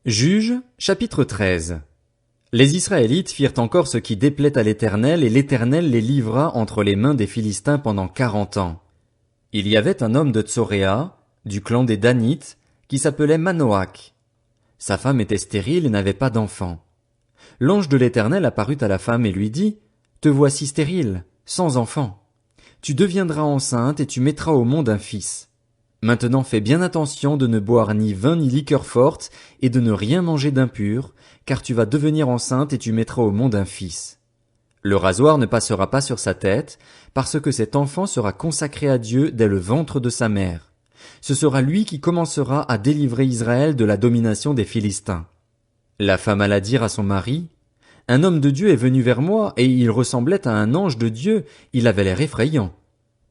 Juges, chapitre 13. Les Israélites firent encore ce qui déplaît à l'Éternel, et l'Éternel les livra entre les mains des Philistins pendant 40 ans. Il y avait un homme de Tsoréa, du clan des Danites, qui s'appelait Manoach. Sa femme était stérile et n'avait pas d'enfant. L'ange de l'Éternel apparut à la femme et lui dit, « Te voici stérile, sans enfant. Tu deviendras enceinte et tu mettras au monde un fils. Maintenant fais bien attention de ne boire ni vin ni liqueur forte et de ne rien manger d'impur, car tu vas devenir enceinte et tu mettras au monde un fils. Le rasoir ne passera pas sur sa tête, parce que cet enfant sera consacré à Dieu dès le ventre de sa mère. Ce sera lui qui commencera à délivrer Israël de la domination des Philistins. » La femme alla dire à son mari, « Un homme de Dieu est venu vers moi, et il ressemblait à un ange de Dieu, il avait l'air effrayant.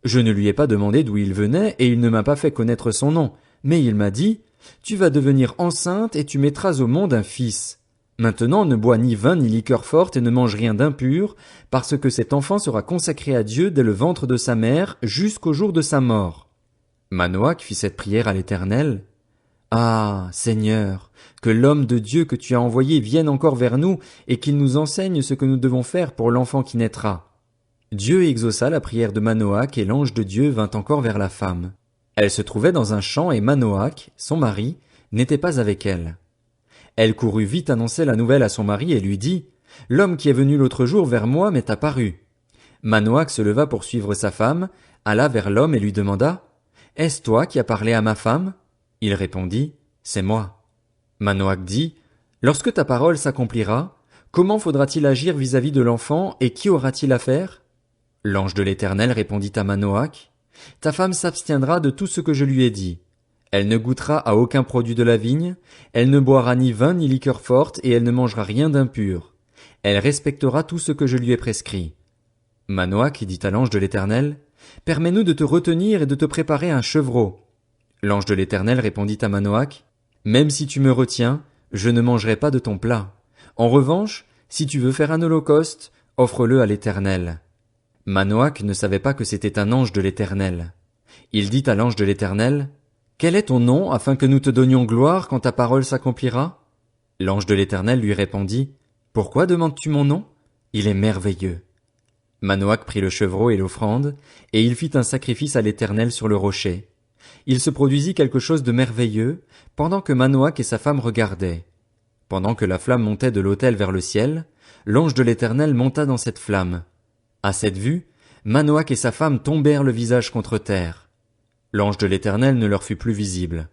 Je ne lui ai pas demandé d'où il venait, et il ne m'a pas fait connaître son nom, mais il m'a dit, « Tu vas devenir enceinte et tu mettras au monde un fils. Maintenant ne bois ni vin ni liqueur forte et ne mange rien d'impur, parce que cet enfant sera consacré à Dieu dès le ventre de sa mère jusqu'au jour de sa mort. » Manoach fit cette prière à l'Éternel. « Ah, Seigneur, que l'homme de Dieu que tu as envoyé vienne encore vers nous et qu'il nous enseigne ce que nous devons faire pour l'enfant qui naîtra. » Dieu exauça la prière de Manoach et l'ange de Dieu vint encore vers la femme. Elle se trouvait dans un champ et Manoach, son mari, n'était pas avec elle. Elle courut vite annoncer la nouvelle à son mari et lui dit, « L'homme qui est venu l'autre jour vers moi m'est apparu. » Manoach se leva pour suivre sa femme, alla vers l'homme et lui demanda, « Est-ce toi qui as parlé à ma femme? » Il répondit, « C'est moi. » Manoach dit, « Lorsque ta parole s'accomplira, comment faudra-t-il agir vis-à-vis de l'enfant et qui aura-t-il affaire? » L'ange de l'Éternel répondit à Manoach, « Ta femme s'abstiendra de tout ce que je lui ai dit. Elle ne goûtera à aucun produit de la vigne, elle ne boira ni vin ni liqueur forte et elle ne mangera rien d'impur. Elle respectera tout ce que je lui ai prescrit. » Manoach dit à l'ange de l'Éternel, « Permets-nous de te retenir et de te préparer un chevreau. » L'ange de l'Éternel répondit à Manoach, « Même si tu me retiens, je ne mangerai pas de ton plat. En revanche, si tu veux faire un holocauste, offre-le à l'Éternel. » Manoach ne savait pas que c'était un ange de l'Éternel. Il dit à l'ange de l'Éternel, « Quel est ton nom, afin que nous te donnions gloire quand ta parole s'accomplira? » L'ange de l'Éternel lui répondit, « Pourquoi demandes-tu mon nom? Il est merveilleux. » Manoach prit le chevreau et l'offrande, et il fit un sacrifice à l'Éternel sur le rocher. Il se produisit quelque chose de merveilleux, pendant que Manoach et sa femme regardaient. Pendant que la flamme montait de l'autel vers le ciel, l'ange de l'Éternel monta dans cette flamme. À cette vue, Manoach et sa femme tombèrent le visage contre terre. L'ange de l'Éternel ne leur fut plus visible.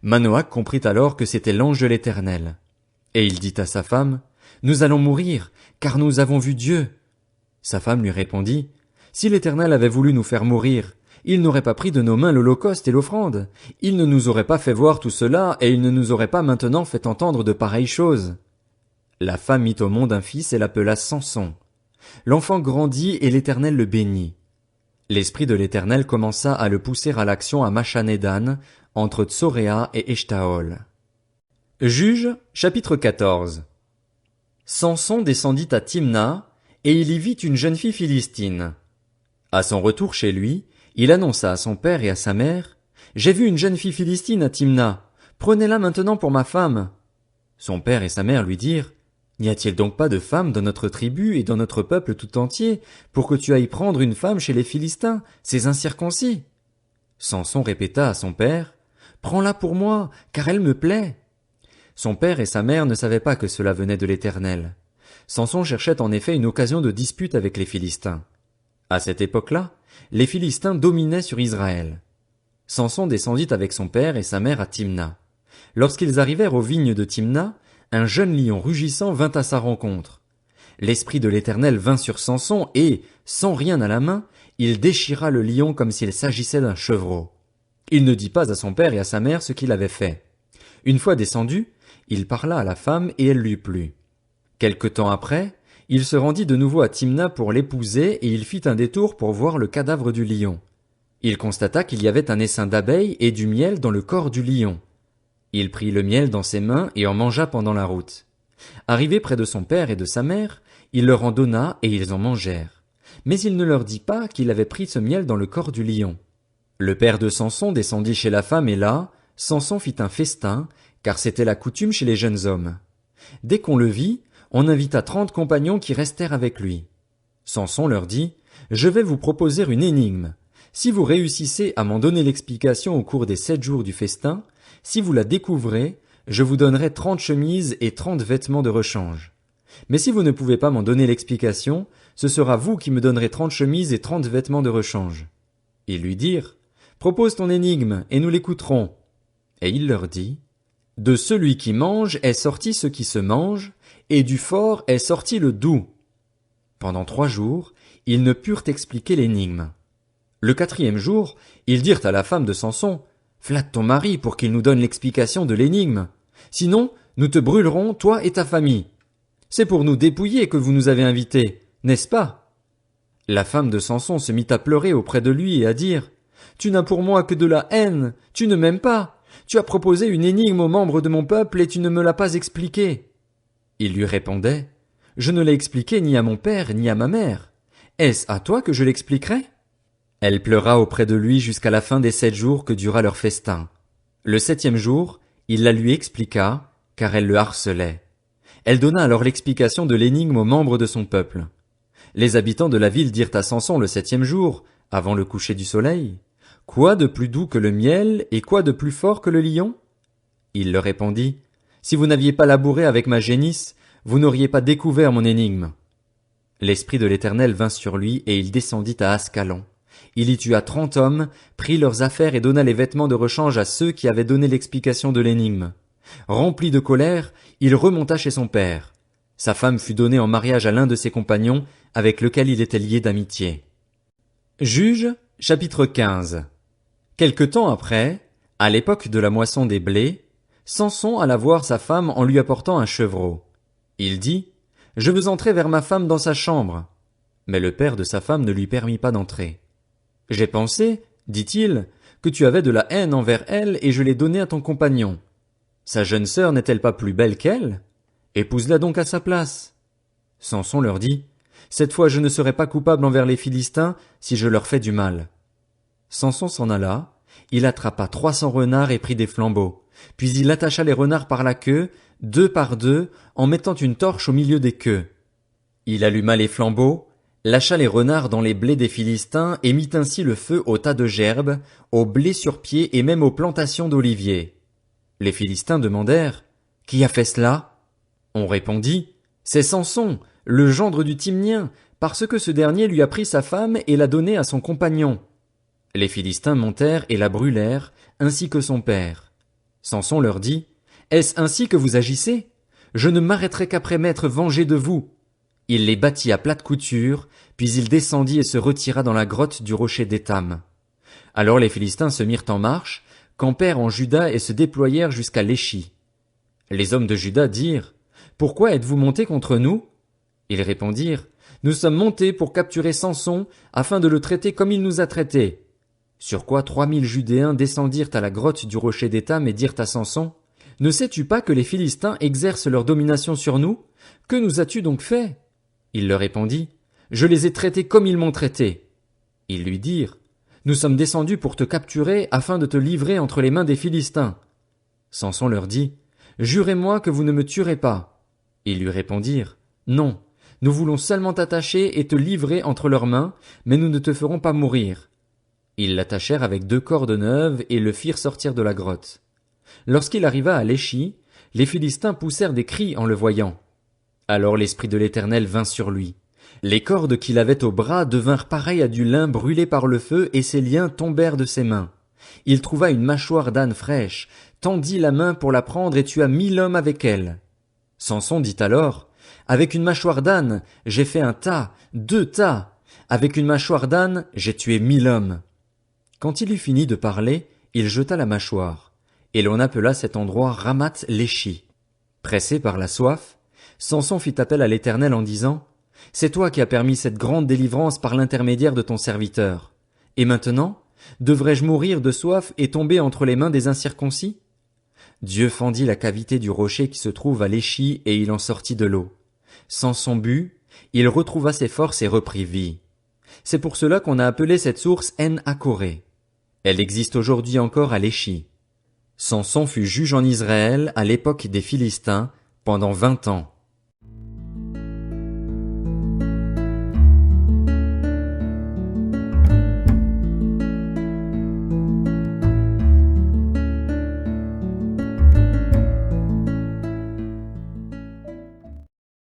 Manoach comprit alors que c'était l'ange de l'Éternel. Et il dit à sa femme, « Nous allons mourir, car nous avons vu Dieu. » Sa femme lui répondit, « Si l'Éternel avait voulu nous faire mourir, il n'aurait pas pris de nos mains l'holocauste et l'offrande. Il ne nous aurait pas fait voir tout cela, et il ne nous aurait pas maintenant fait entendre de pareilles choses. » La femme mit au monde un fils et l'appela Samson. L'enfant grandit et l'Éternel le bénit. L'esprit de l'Éternel commença à le pousser à l'action à Machanédan, entre Tsoréa et Eshtaol. Juges, chapitre 14. Samson descendit à Timna, et il y vit une jeune fille philistine. À son retour chez lui, il annonça à son père et à sa mère, « J'ai vu une jeune fille philistine à Timna, prenez-la maintenant pour ma femme. » Son père et sa mère lui dirent, « N'y a-t-il donc pas de femme dans notre tribu et dans notre peuple tout entier, pour que tu ailles prendre une femme chez les Philistins, ces incirconcis? » Samson répéta à son père, « Prends-la pour moi, car elle me plaît. » Son père et sa mère ne savaient pas que cela venait de l'Éternel. Samson cherchait en effet une occasion de dispute avec les Philistins. À cette époque-là, les Philistins dominaient sur Israël. Samson descendit avec son père et sa mère à Timna. Lorsqu'ils arrivèrent aux vignes de Timna, un jeune lion rugissant vint à sa rencontre. L'esprit de l'Éternel vint sur Samson et, sans rien à la main, il déchira le lion comme s'il s'agissait d'un chevreau. Il ne dit pas à son père et à sa mère ce qu'il avait fait. Une fois descendu, il parla à la femme et elle lui plut. Quelque temps après, il se rendit de nouveau à Timna pour l'épouser et il fit un détour pour voir le cadavre du lion. Il constata qu'il y avait un essaim d'abeilles et du miel dans le corps du lion. Il prit le miel dans ses mains et en mangea pendant la route. Arrivé près de son père et de sa mère, il leur en donna et ils en mangèrent. Mais il ne leur dit pas qu'il avait pris ce miel dans le corps du lion. Le père de Samson descendit chez la femme et là, Samson fit un festin, car c'était la coutume chez les jeunes hommes. Dès qu'on le vit, on invita 30 compagnons qui restèrent avec lui. Samson leur dit, « Je vais vous proposer une énigme. Si vous réussissez à m'en donner l'explication au cours des 7 jours du festin, si vous la découvrez, je vous donnerai 30 chemises et 30 vêtements de rechange. Mais si vous ne pouvez pas m'en donner l'explication, ce sera vous qui me donnerez 30 chemises et 30 vêtements de rechange. » Ils lui dirent, « Propose ton énigme, et nous l'écouterons. » Et il leur dit, « De celui qui mange est sorti ce qui se mange, et du fort est sorti le doux. » Pendant 3 jours, ils ne purent expliquer l'énigme. Le 4e jour, ils dirent à la femme de Samson, « Flatte ton mari pour qu'il nous donne l'explication de l'énigme. Sinon, nous te brûlerons, toi et ta famille. C'est pour nous dépouiller que vous nous avez invités, n'est-ce pas? » La femme de Samson se mit à pleurer auprès de lui et à dire, « Tu n'as pour moi que de la haine, tu ne m'aimes pas. Tu as proposé une énigme aux membres de mon peuple et tu ne me l'as pas expliquée. » Il lui répondait, « Je ne l'ai expliqué ni à mon père ni à ma mère. Est-ce à toi que je l'expliquerai? » Elle pleura auprès de lui jusqu'à la fin des 7 jours que dura leur festin. Le 7e jour, il la lui expliqua, car elle le harcelait. Elle donna alors l'explication de l'énigme aux membres de son peuple. Les habitants de la ville dirent à Samson le 7e jour, avant le coucher du soleil, « Quoi de plus doux que le miel et quoi de plus fort que le lion? » Il leur répondit, « Si vous n'aviez pas labouré avec ma génisse, vous n'auriez pas découvert mon énigme. » L'Esprit de l'Éternel vint sur lui et il descendit à Ascalon. Il y tua 30 hommes, prit leurs affaires et donna les vêtements de rechange à ceux qui avaient donné l'explication de l'énigme. Rempli de colère, il remonta chez son père. Sa femme fut donnée en mariage à l'un de ses compagnons, avec lequel il était lié d'amitié. Juges, chapitre 15. Quelque temps après, à l'époque de la moisson des blés, Samson alla voir sa femme en lui apportant un chevreau. Il dit, « Je veux entrer vers ma femme dans sa chambre. » Mais le père de sa femme ne lui permit pas d'entrer. « J'ai pensé, dit-il, que tu avais de la haine envers elle et je l'ai donnée à ton compagnon. Sa jeune sœur n'est-elle pas plus belle qu'elle? Épouse-la donc à sa place. » Samson leur dit, « Cette fois je ne serai pas coupable envers les Philistins si je leur fais du mal. » Samson s'en alla, il attrapa 300 renards et prit des flambeaux, puis il attacha les renards par la queue, 2 par 2, en mettant une torche au milieu des queues. Il alluma les flambeaux, lâcha les renards dans les blés des Philistins et mit ainsi le feu aux tas de gerbes, aux blés sur pied et même aux plantations d'oliviers. Les Philistins demandèrent, « Qui a fait cela? » On répondit, « C'est Samson, le gendre du Timnien, parce que ce dernier lui a pris sa femme et l'a donnée à son compagnon. » Les Philistins montèrent et la brûlèrent, ainsi que son père. Samson leur dit, « Est-ce ainsi que vous agissez? Je ne m'arrêterai qu'après m'être vengé de vous. » Il les battit à plate couture, puis il descendit et se retira dans la grotte du rocher d'Étam. Alors les Philistins se mirent en marche, campèrent en Juda et se déployèrent jusqu'à Léchi. Les hommes de Juda dirent, « Pourquoi êtes-vous montés contre nous? » Ils répondirent, « Nous sommes montés pour capturer Samson, afin de le traiter comme il nous a traités. » Sur quoi 3000 Judéens descendirent à la grotte du rocher d'Étam et dirent à Samson, « Ne sais-tu pas que les Philistins exercent leur domination sur nous? Que nous as-tu donc fait? » Il leur répondit, « Je les ai traités comme ils m'ont traité. » Ils lui dirent, « Nous sommes descendus pour te capturer afin de te livrer entre les mains des Philistins. » Samson leur dit, « Jurez-moi que vous ne me tuerez pas. » Ils lui répondirent, « Non, nous voulons seulement t'attacher et te livrer entre leurs mains, mais nous ne te ferons pas mourir. » Ils l'attachèrent avec 2 cordes neuves et le firent sortir de la grotte. Lorsqu'il arriva à Léchi, les Philistins poussèrent des cris en le voyant. Alors l'Esprit de l'Éternel vint sur lui. Les cordes qu'il avait au bras devinrent pareilles à du lin brûlé par le feu et ses liens tombèrent de ses mains. Il trouva une mâchoire d'âne fraîche, tendit la main pour la prendre et tua 1000 hommes avec elle. Samson dit alors, « Avec une mâchoire d'âne, j'ai fait un tas, 2 tas. Avec une mâchoire d'âne, j'ai tué 1000 hommes. » Quand il eut fini de parler, il jeta la mâchoire, et l'on appela cet endroit Ramath Léchi. Pressé par la soif, Samson fit appel à l'Éternel en disant, « C'est toi qui as permis cette grande délivrance par l'intermédiaire de ton serviteur. Et maintenant, devrais-je mourir de soif et tomber entre les mains des incirconcis? » Dieu fendit la cavité du rocher qui se trouve à Léchi et il en sortit de l'eau. Samson but, il retrouva ses forces et reprit vie. C'est pour cela qu'on a appelé cette source En-Hakoré. Elle existe aujourd'hui encore à Léchi. Samson fut juge en Israël à l'époque des Philistins pendant 20 ans.